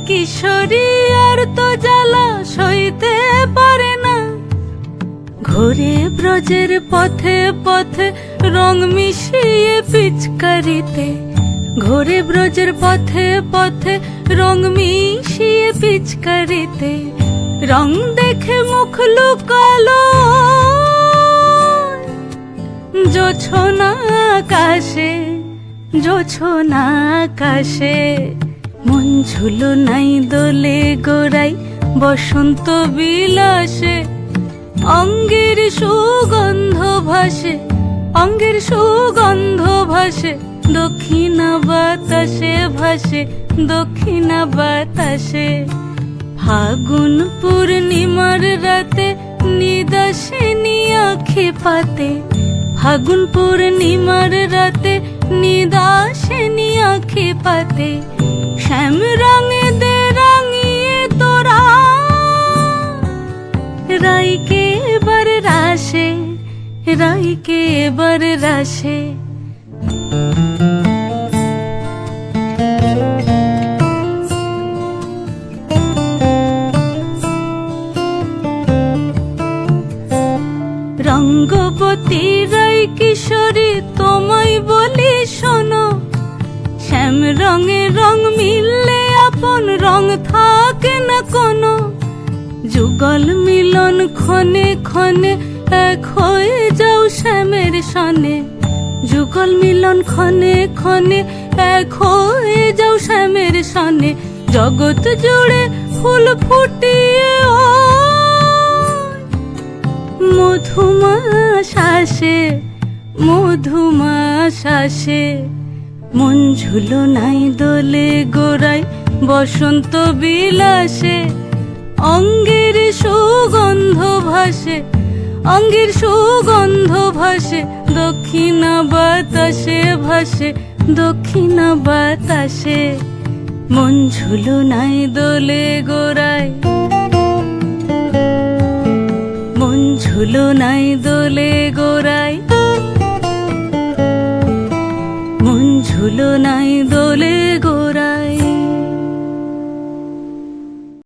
কিশোরী আর তো জ্বালা সইতে পারে না। ঘোরে ব্রজের পথে পথে রং মিশিয়ে পিচকারিতে, ঘোরে ব্রজের পথে পথে রং মিশিয়ে পিচকারিতে। রং দেখে মুখ লুকালো জোছনা আকাশে, জোছনা আকাশে। মন ঝুলো নাই দোলে গোড়াই বসন্ত বিলাসে। অঙ্গের সুগন্ধ ভাসে, অঙ্গের সুগন্ধ ভাসে, দক্ষিণা বাতাসে ভাসে, দক্ষিণা বাতাসে। ফাগুন পূর্ণিমার রাতে নিদাসিনী আঁখি পাতে, ফাগুন পূর্ণিমার রাতে নিদাসিনী আঁখি পাতে। শ্যাম রঙে দে রাঙিয়ে তোরা রাইকে এবার রাশে, রাইকে এবার রাশে। রঙ্গবতী রাই কিশোরী তোমায় বলি শোনো, শ্যাম রঙে রং মিললে আপন রং থাকে না কোনো। যুগল মিলন ক্ষণে ক্ষণে এক হয়ে যাও শ্যামের সনে, যুগল মিলন ক্ষণে ক্ষণে এক হয়ে যাও শ্যামের সনে। জগৎ জুড়ে ফুল ফুটিয়ে ও মধুমাশাসে, মধুমাশাসে। মন ঝুলো নাই দোলে গোড়াই বসন্ত বিলাসে। অঙ্গের সুগন্ধ ভাসে, অঙ্গের সুগন্ধ ভাসে, দক্ষিণা বাতাসে ভাসে, দক্ষিণা বাতাসে। মন ঝুলো নাই দোলে গোড়াই, মন ঝুলো নাই দোলে গোড়াই, মন ঝুলো নাই দোলে গোড়াই।